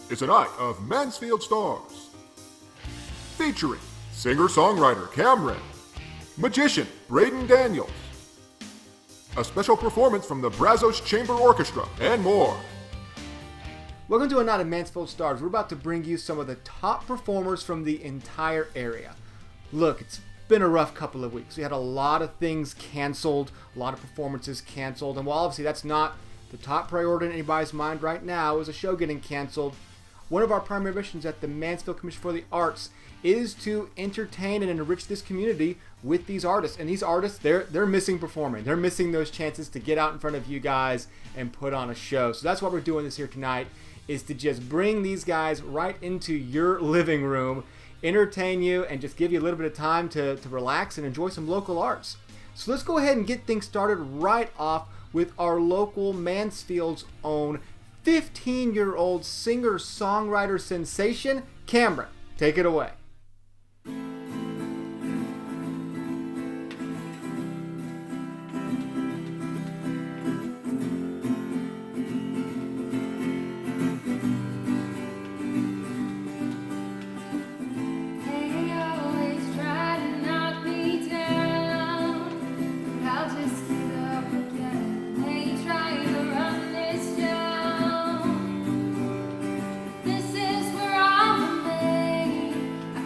is a night of Mansfield stars. Featuring singer-songwriter Kameryn, magician Braden Daniels, a special performance from the Brazos Chamber Orchestra, and more. Welcome to a night of Mansfield Stars. We're about to bring you some of the top performers from the entire area. Look, it's been a rough couple of weeks. We had a lot of things canceled, a lot of performances canceled, and while obviously that's not the top priority in anybody's mind right now is a show getting canceled, one of our primary missions at the Mansfield Commission for the Arts is to entertain and enrich this community with these artists. And these artists, they're missing performing. They're missing those chances to get out in front of you guys and put on a show. So that's why we're doing this here tonight, is to just bring these guys right into your living room, entertain you, and just give you a little bit of time to relax and enjoy some local arts. So let's go ahead and get things started right off with our local Mansfield's own 15-year-old singer-songwriter sensation, Kameryn. Take it away. I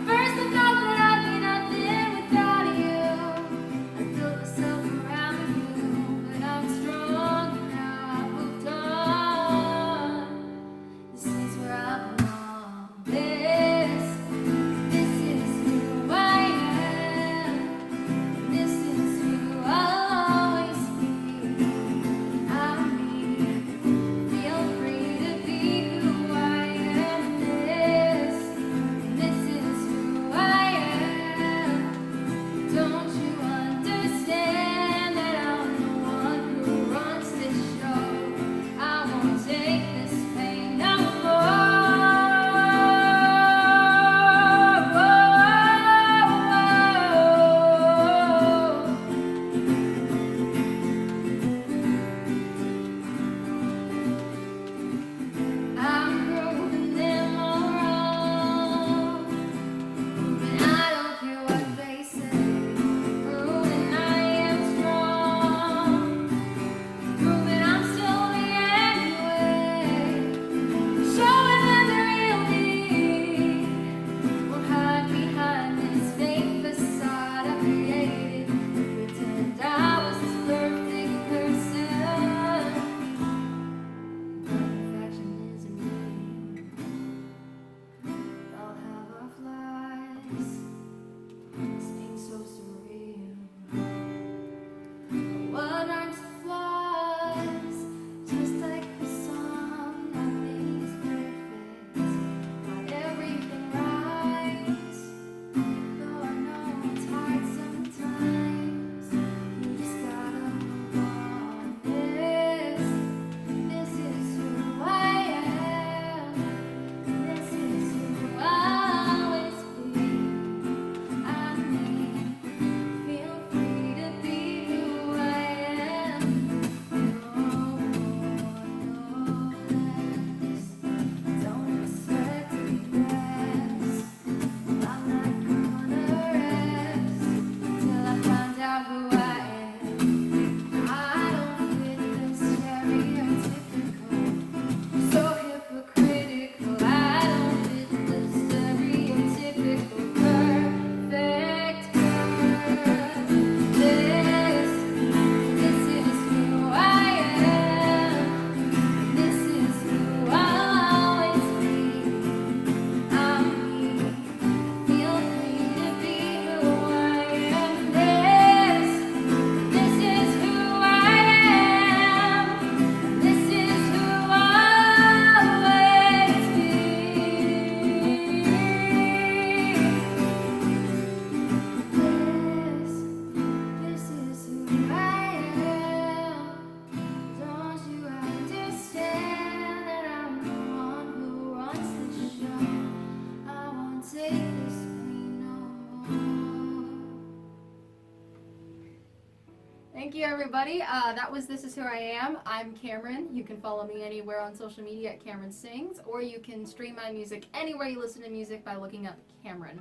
Thank you, everybody. That was This Is Who I Am. I'm Kameryn. You can follow me anywhere on social media at Kameryn Sings, or you can stream my music anywhere you listen to music by looking up Kameryn.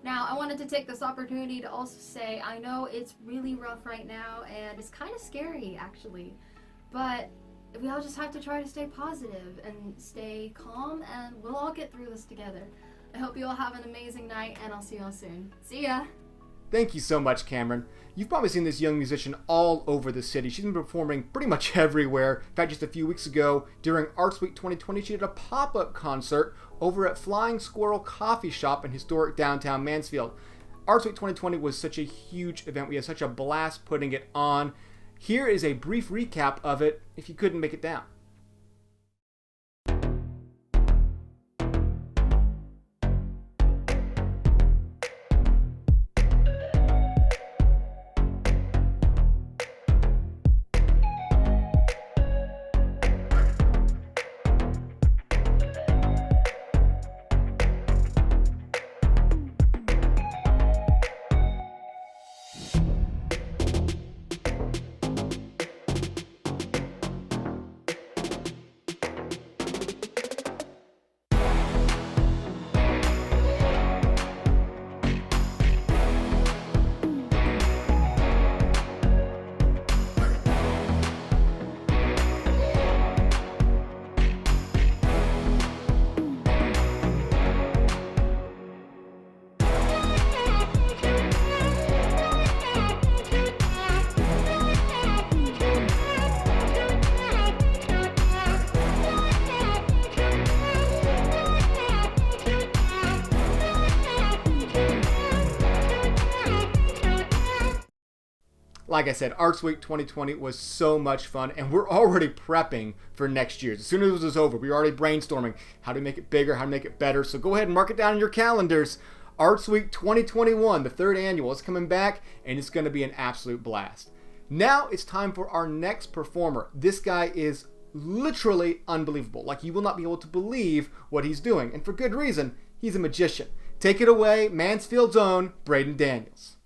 Now, I wanted to take this opportunity to also say I know it's really rough right now, and it's kind of scary, actually. But we all just have to try to stay positive and stay calm, and we'll all get through this together. I hope you all have an amazing night, and I'll see you all soon. See ya! Thank you so much, Kameryn. You've probably seen this young musician all over the city. She's been performing pretty much everywhere. In fact, just a few weeks ago, during Arts Week 2020, she did a pop-up concert over at Flying Squirrel Coffee Shop in historic downtown Mansfield. Arts Week 2020 was such a huge event. We had such a blast putting it on. Here is a brief recap of it if you couldn't make it down. Like I said, Arts Week 2020 was so much fun, and we're already prepping for next year's. As soon as this is over, we're already brainstorming how to make it bigger, how to make it better. So go ahead and mark it down in your calendars. Arts Week 2021, the third annual, is coming back, and it's going to be an absolute blast. Now it's time for our next performer. This guy is literally unbelievable. Like, you will not be able to believe what he's doing, and for good reason. He's a magician. Take it away, Mansfield's own Braden Daniels.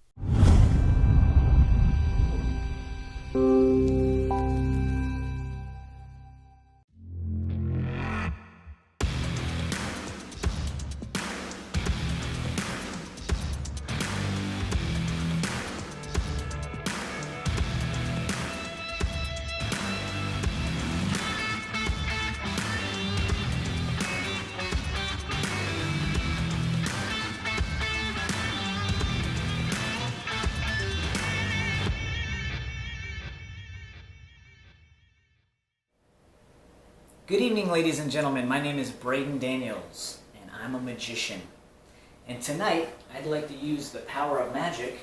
Good evening, ladies and gentlemen. My name is Braden Daniels, and I'm a magician. And tonight, I'd like to use the power of magic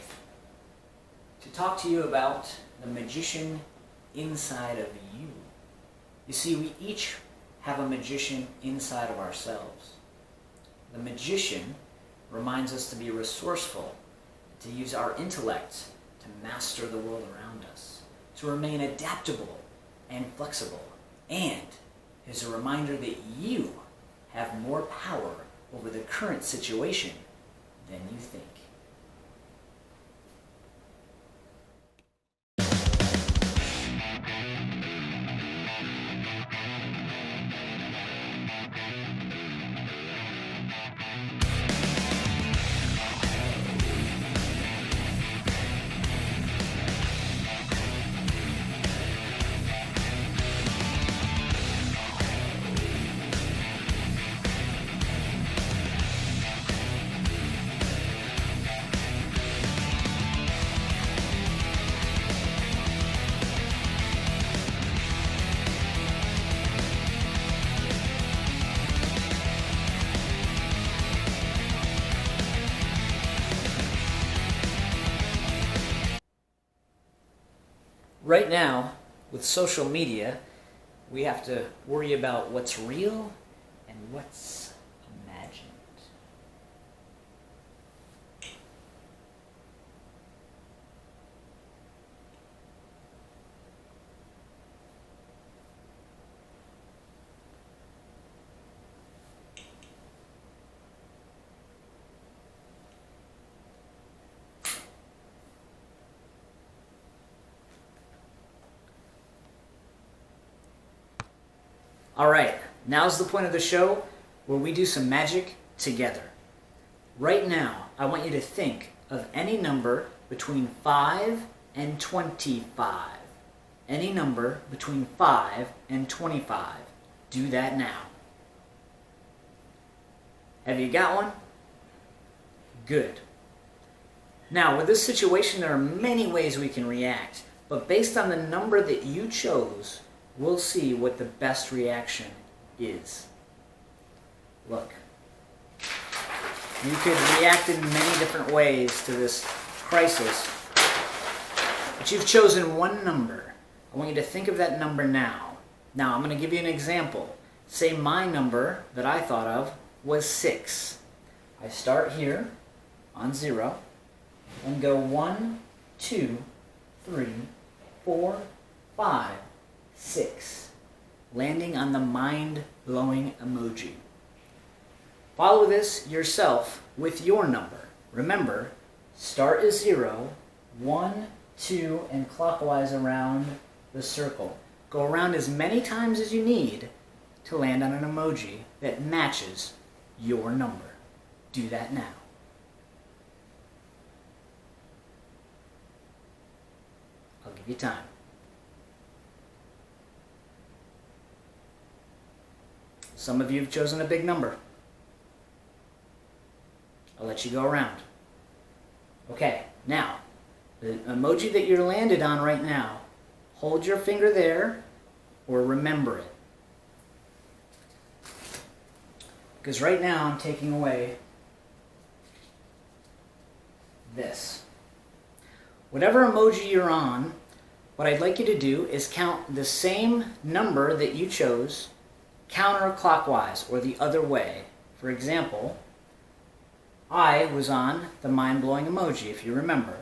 to talk to you about the magician inside of you. You see, we each have a magician inside of ourselves. The magician reminds us to be resourceful, to use our intellect to master the world around us, to remain adaptable and flexible, and is a reminder that you have more power over the current situation than you think. Right now, with social media, we have to worry about what's real and what's imagined. All right, now's the point of the show where we do some magic together. Right now, I want you to think of any number between 5 and 25. Any number between 5 and 25. Do that now. Have you got one? Good. Now, with this situation, there are many ways we can react, but based on the number that you chose, we'll see what the best reaction is. Look. You could react in many different ways to this crisis, but you've chosen one number. I want you to think of that number now. Now, I'm going to give you an example. Say my number that I thought of was 6. I start here on 0 and go 1, 2, 3, 4, 5, 6, landing on the mind-blowing emoji. Follow this yourself with your number. Remember, start as 0, 1, 2, and clockwise around the circle. Go around as many times as you need to land on an emoji that matches your number. Do that now. I'll give you time. Some of you have chosen a big number. I'll let you go around. Okay, now, the emoji that you're landed on right now, hold your finger there or remember it. Because right now I'm taking away this. Whatever emoji you're on, what I'd like you to do is count the same number that you chose counterclockwise or the other way. For example, I was on the mind-blowing emoji, if you remember.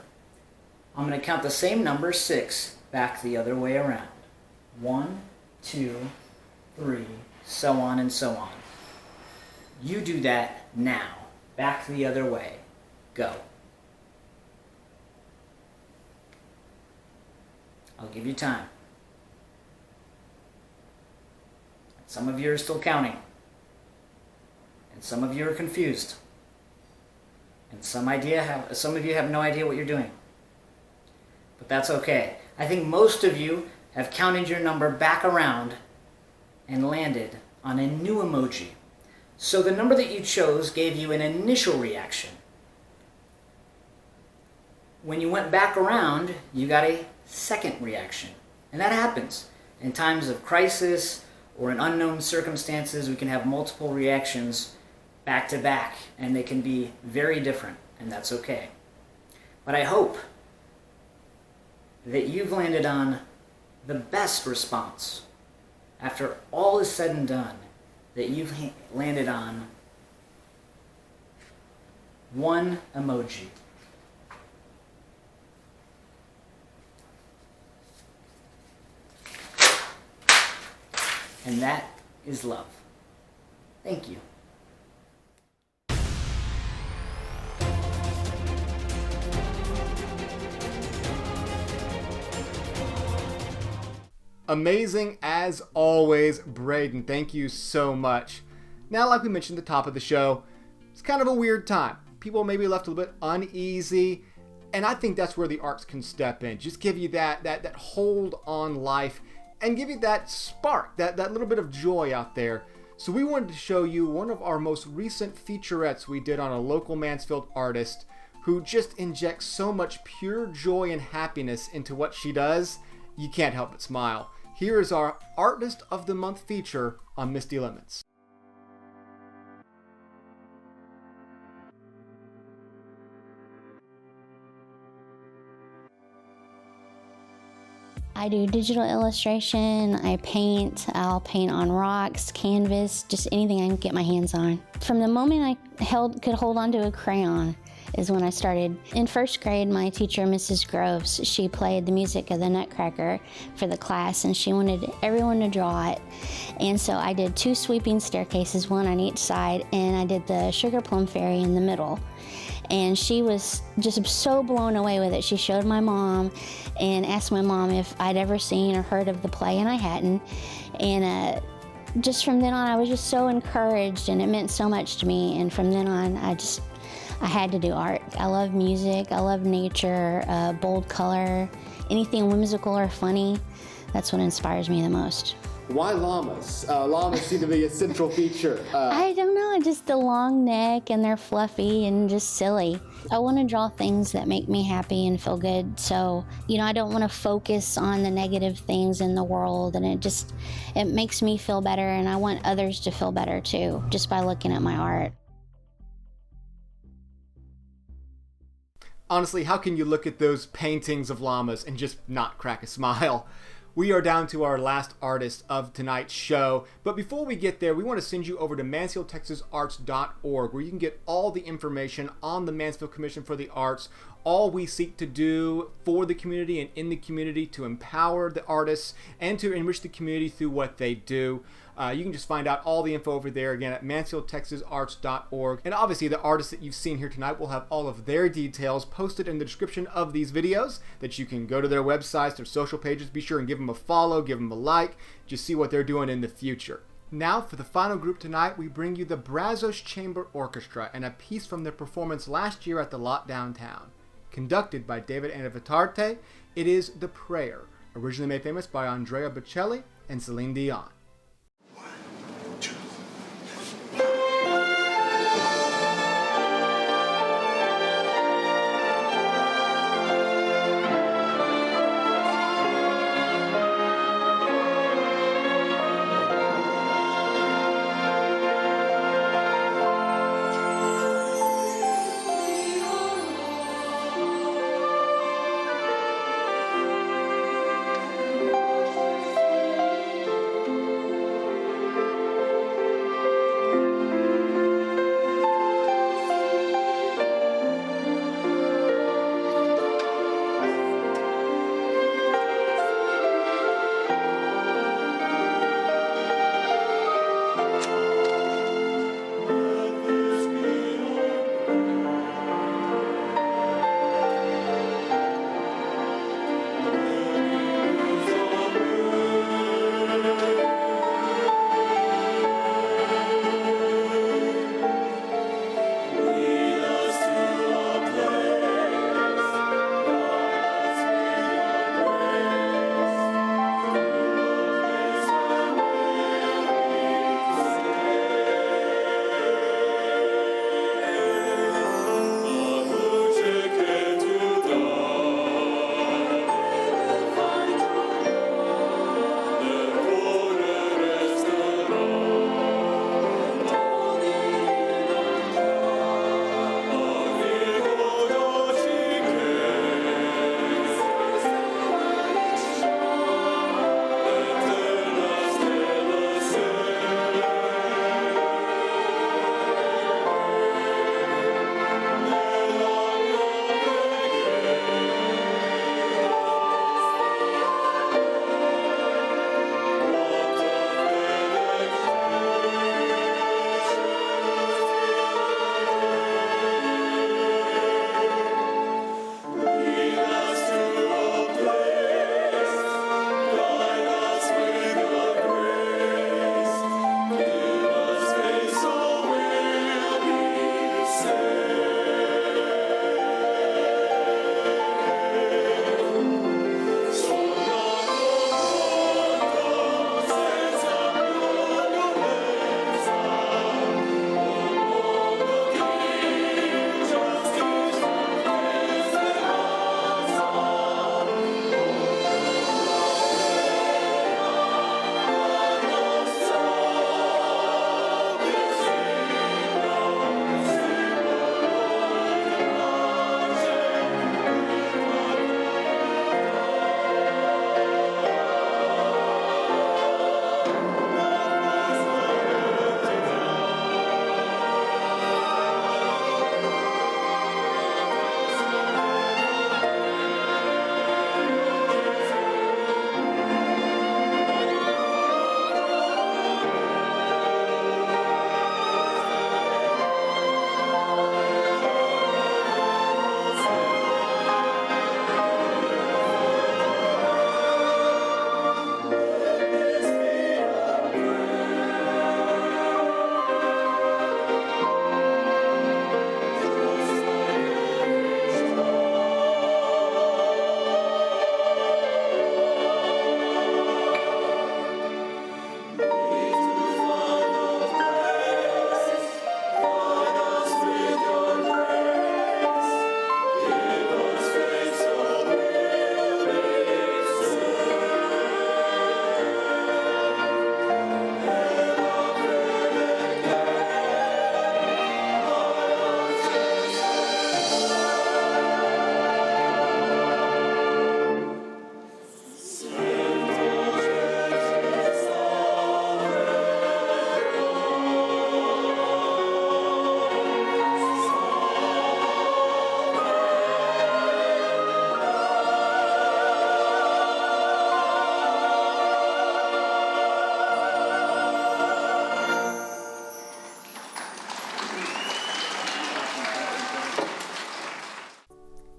I'm going to count the same number, 6, back the other way around. 1, 2, 3, so on and so on. You do that now. Back the other way. Go. I'll give you time. Some of you are still counting. And some of you are confused. And some of you have no idea what you're doing. But that's okay. I think most of you have counted your number back around and landed on a new emoji. So the number that you chose gave you an initial reaction. When you went back around, you got a second reaction. And that happens. In times of crisis or in unknown circumstances, we can have multiple reactions back to back, and they can be very different, and that's okay. But I hope that you've landed on the best response. After all is said and done, that you've landed on one emoji. And that is love. Thank you. Amazing as always, Braden. Thank you so much. Now, like we mentioned at the top of the show, it's kind of a weird time. People may be left a little bit uneasy, and I think that's where the arts can step in. Just give you that hold on life and give you that spark, that little bit of joy out there. So we wanted to show you one of our most recent featurettes we did on a local Mansfield artist who just injects so much pure joy and happiness into what she does, you can't help but smile. Here is our Artist of the Month feature on Misty Lemons. I do digital illustration, I paint, I'll paint on rocks, canvas, just anything I can get my hands on. From the moment I could hold onto a crayon is when I started. In first grade, my teacher, Mrs. Groves, she played the music of the Nutcracker for the class, and she wanted everyone to draw it. And so I did 2 sweeping staircases, one on each side, and I did the Sugar Plum Fairy in the middle. And she was just so blown away with it. She showed my mom and asked my mom if I'd ever seen or heard of the play, and I hadn't. And just from then on, I was just so encouraged, and it meant so much to me. And from then on, I had to do art. I love music, I love nature, bold color, anything whimsical or funny. That's what inspires me the most. Why llamas? Llamas seem to be a central feature. I don't know, just the long neck, and they're fluffy and just silly. I want to draw things that make me happy and feel good. So, I don't want to focus on the negative things in the world, and it makes me feel better, and I want others to feel better too, just by looking at my art. Honestly, how can you look at those paintings of llamas and just not crack a smile? We are down to our last artist of tonight's show, but before we get there, we want to send you over to MansfieldTexasArts.org, where you can get all the information on the Mansfield Commission for the Arts, all we seek to do for the community and in the community to empower the artists and to enrich the community through what they do. You can just find out all the info over there again at MansfieldTexasArts.org. And obviously the artists that you've seen here tonight will have all of their details posted in the description of these videos, that you can go to their websites, their social pages, be sure and give them a follow, give them a like, just see what they're doing in the future. Now for the final group tonight, we bring you the Brazos Chamber Orchestra and a piece from their performance last year at the Lot downtown. Conducted by David Anavitarte, it is The Prayer, originally made famous by Andrea Bocelli and Celine Dion.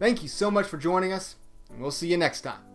Thank you so much for joining us, and we'll see you next time.